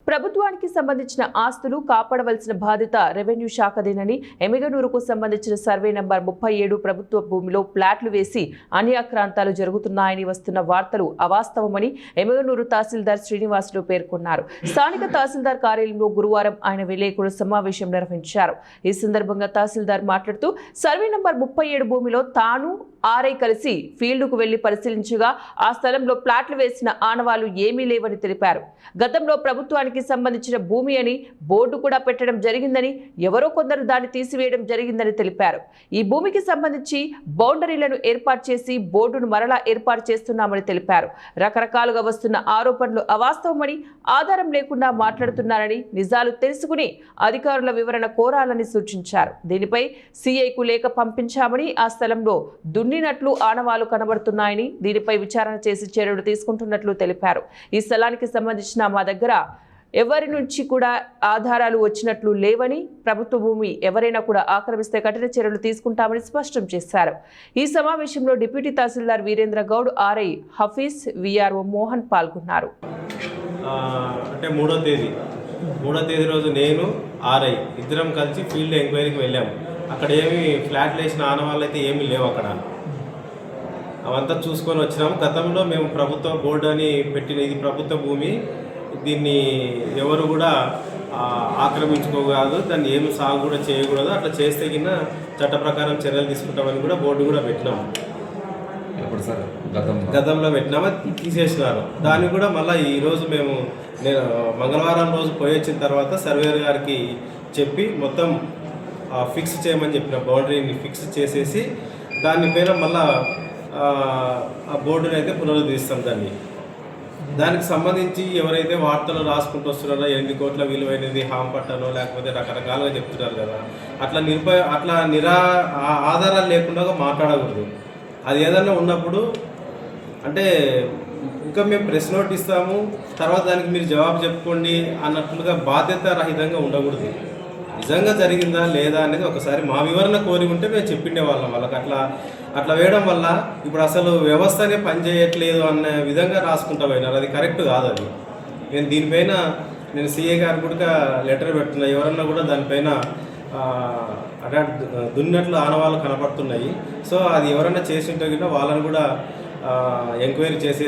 ప్రభుత్వానికి సంబంధించిన ఆస్తులు కాపాడవలసిన బాధ్యత రెవెన్యూ శాఖదేనని, ఎమ్మిగనూరుకు సంబంధించిన సర్వే నంబర్ 37 ప్రభుత్వ భూమిలో ప్లాట్లు వేసి అన్యాక్రాంతాలు జరుగుతున్నాయని వస్తున్న వార్తలు అవాస్తవమని ఎమ్మిగనూరు తహసీల్దార్ శ్రీనివాసులు పేర్కొన్నారు. స్థానిక తహసీల్దార్ కార్యాలయంలో గురువారం ఆయన విలేకరుల సమావేశం నిర్వహించారు. ఈ సందర్భంగా తహసీల్దార్ మాట్లాడుతూ సర్వే నంబర్ 37 భూమిలో తాను ఆర్ఐ కలిసి ఫీల్డ్కు వెళ్లి పరిశీలించగా ఆ స్థలంలో ప్లాట్లు వేసిన ఆనవాళ్లు ఏమీ లేవని తెలిపారు. గతంలో ప్రభుత్వానికి సంబంధించిన భూమి అని బోర్డు కూడా పెట్టడం జరిగిందని, ఎవరో కొందరు దాన్ని తీసివేయడం జరిగిందని తెలిపారు. ఈ భూమికి సంబంధించి బౌండరీలను ఏర్పాటు చేసి బోర్డును మరలా ఏర్పాటు చేస్తున్నామని తెలిపారు. రకరకాలుగా వస్తున్న ఆరోపణలు అవాస్తవమని, ఆధారం లేకుండా మాట్లాడుతున్నారని, నిజాలు తెలుసుకుని అధికారుల వివరణ కోరాలని సూచించారు. దీనిపై సిఐకు లేఖ పంపించామని, ఆ స్థలంలో దున్నినట్లు ఆనవాళ్లు కనబడుతున్నాయని, దీనిపై విచారణ చేసి చర్యలు తీసుకుంటున్నట్లు తెలిపారు. ఈ స్థలానికి సంబంధించిన మా దగ్గర ఎవరి నుంచి కూడా ఆధారాలు వచ్చినట్లు లేవని, ప్రభుత్వ భూమి ఎవరైనా కూడా ఆక్రమిస్తే కఠిన చర్యలు తీసుకుంటామని స్పష్టం చేశారు. ఈ సమావేశంలో డిప్యూటీ తహసీల్దార్ వీరేంద్ర గౌడ్, ఆర్ఐ హఫీజ్, విఆర్ఓ మోహన్ పాల్గొన్నారు. అంటే మూడో తేదీ రోజు నేను ఆర్ఐ ఇద్దరం కలిసి ఫీల్డ్ ఎంక్వైరీకి వెళ్ళాము. అక్కడ ఏమి ఫ్లాట్లు వేసిన ఆనవాళ్ళు అయితే ఏమీ లేవు. అక్కడ అవంతా చూసుకొని వచ్చినాము. గతంలో మేము ప్రభుత్వ బోర్డు అని పెట్టిన ఇది ప్రభుత్వ భూమి, దీన్ని ఎవరు కూడా ఆక్రమించుకోకూడదు, దాన్ని ఏమి సాగు కూడా చేయకూడదు, అట్లా చేస్తే కింద చట్ట ప్రకారం చర్యలు తీసుకుంటామని కూడా బోర్డు కూడా పెట్టినాము. గతంలో పెట్టినామా తీసేసినారు. దాన్ని కూడా మళ్ళీ ఈరోజు నేను మంగళవారం రోజు పోయి వచ్చిన తర్వాత సర్వేయర్ గారికి చెప్పి మొత్తం ఫిక్స్ చేయమని చెప్పిన బౌండరీని ఫిక్స్ చేసేసి దానిపైన మళ్ళా ఆ బోర్డుని అయితే పునరుద్ధరిస్తాం. దానికి సంబంధించి ఎవరైతే వార్తలు రాసుకుంటూ వస్తున్నారో 8 కోట్ల విలువైనది హామ్ పట్టనో లేకపోతే రకరకాలుగా చెప్తున్నారు కదా, అట్లా ఆధారాలు లేకుండా మాట్లాడకూడదు. అది ఏదన్నా ఉన్నప్పుడు అంటే ఇంకా మేము ప్రెస్ నోట్ ఇస్తాము, తర్వాత దానికి మీరు జవాబు చెప్పుకోండి అన్నట్లుగా బాధ్యత రహితంగా ఉండకూడదు. నిజంగా జరిగిందా లేదా అనేది ఒకసారి మా వివరణ కోరి ఉంటే మేము చెప్పిండే వాళ్ళం. వాళ్ళకి అట్లా వేయడం వల్ల ఇప్పుడు అసలు వ్యవస్థనే పనిచేయట్లేదు అన్న విధంగా రాసుకుంటా పోయినారు. అది కరెక్ట్ కాదు. అది దీనిపైన నేను సిఏ గారికి కూడా లెటర్ పెడుతున్నా. ఎవరన్నా కూడా దానిపైన అంటే దున్నట్లు ఆనవాళ్ళు కనపడుతున్నాయి. సో అది ఎవరైనా చేసి ఉంటే వాళ్ళని కూడా ఎంక్వైరీ చేసేసి